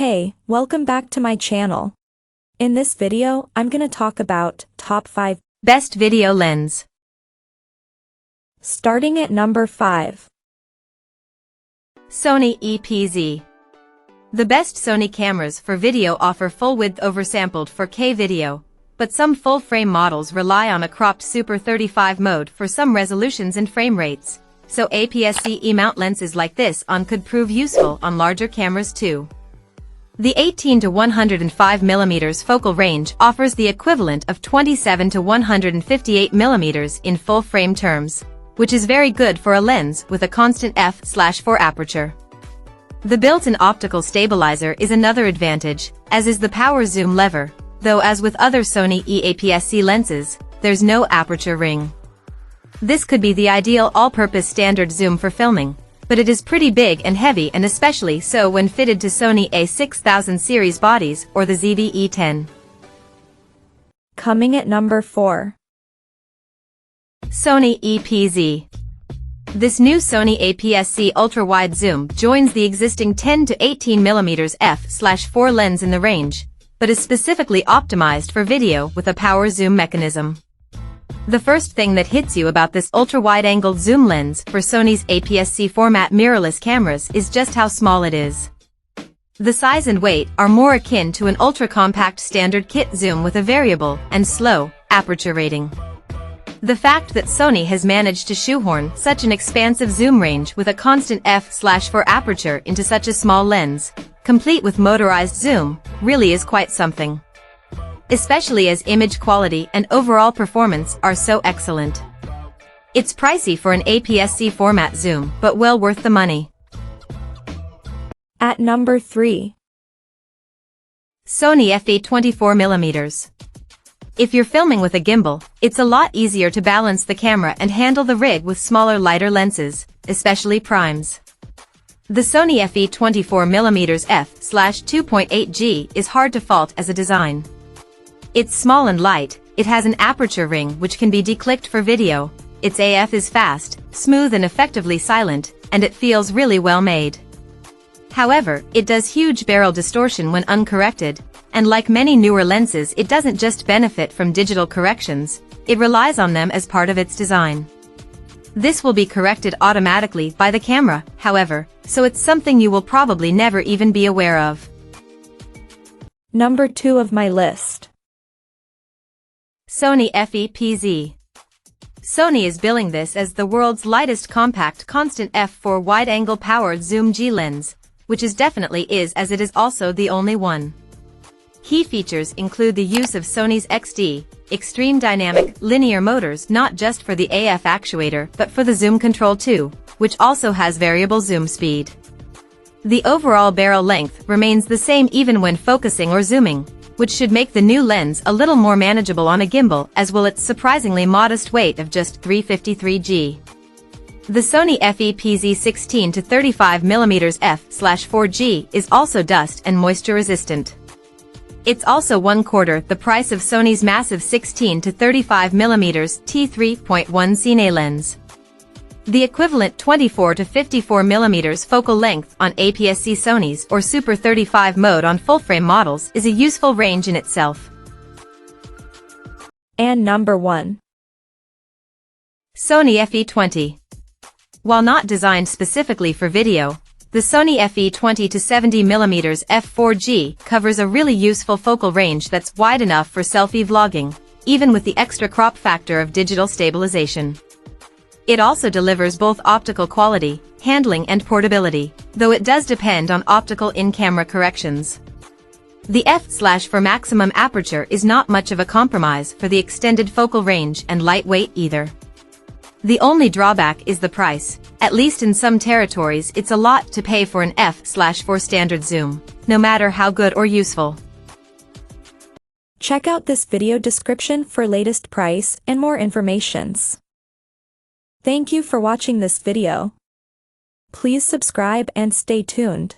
Hey, welcome back to my channel. In this video, I'm gonna talk about top 5 best video lens. Starting at number 5. Sony E PZ. The best Sony cameras for video offer full-width oversampled 4K video, but some full-frame models rely on a cropped Super 35 mode for some resolutions and frame rates, so APS-C E-mount lenses like this could prove useful on larger cameras too. The 18 to 105 mm focal range offers the equivalent of 27 to 158 mm in full-frame terms, which is very good for a lens with a constant f/4 aperture. The built-in optical stabilizer is another advantage, as is the power zoom lever, though as with other Sony APS-C lenses, there's no aperture ring. This could be the ideal all-purpose standard zoom for filming, but it is pretty big and heavy, and especially so when fitted to Sony A6000 series bodies or the ZV-E10. Coming at number 4. Sony E PZ. This new Sony APS-C ultra-wide zoom joins the existing 10 to 18 mm f/4 lens in the range, but is specifically optimized for video with a power zoom mechanism. The first thing that hits you about this ultra-wide-angled zoom lens for Sony's APS-C format mirrorless cameras is just how small it is. The size and weight are more akin to an ultra-compact standard kit zoom with a variable and slow aperture rating. The fact that Sony has managed to shoehorn such an expansive zoom range with a constant f/4 aperture into such a small lens, complete with motorized zoom, really is quite something. Especially as image quality and overall performance are so excellent. It's pricey for an APS-C format zoom, but well worth the money. At number 3. Sony FE 24mm. If you're filming with a gimbal, it's a lot easier to balance the camera and handle the rig with smaller, lighter lenses, especially primes. The Sony FE 24mm f/2.8G is hard to fault as a design. It's small and light, it has an aperture ring which can be declicked for video, its AF is fast, smooth and effectively silent, and it feels really well made. However, it does huge barrel distortion when uncorrected, and like many newer lenses, it doesn't just benefit from digital corrections, it relies on them as part of its design. This will be corrected automatically by the camera, however, so it's something you will probably never even be aware of. Number 2 of my list. Sony FE PZ. Sony is billing this as the world's lightest compact constant f/4 wide-angle powered zoom G lens, which is definitely is, as it is also the only one. Key features include the use of Sony's XD, extreme dynamic, linear motors not just for the AF actuator but for the zoom control too, which also has variable zoom speed. The overall barrel length remains the same even when focusing or zooming, which should make the new lens a little more manageable on a gimbal, as will its surprisingly modest weight of just 353 g. The Sony FE PZ 16 to 35 mm f/4G is also dust and moisture resistant. It's also 1/4 the price of Sony's massive 16 to 35 mm t3.1 Cine lens. The equivalent 24 to 54 mm focal length on APS-C Sony's or Super 35 mode on full-frame models is a useful range in itself. And number 1. Sony FE 20. While not designed specifically for video, the Sony FE 20 to 70 mm f/4G covers a really useful focal range that's wide enough for selfie vlogging, even with the extra crop factor of digital stabilization. It also delivers both optical quality, handling and portability, though it does depend on optical in-camera corrections. The f/4 maximum aperture is not much of a compromise for the extended focal range and lightweight either. The only drawback is the price. At least in some territories it's a lot to pay for an f/4 standard zoom, no matter how good or useful. Check out this video description for latest price and more informations. Thank you for watching this video. Please subscribe and stay tuned.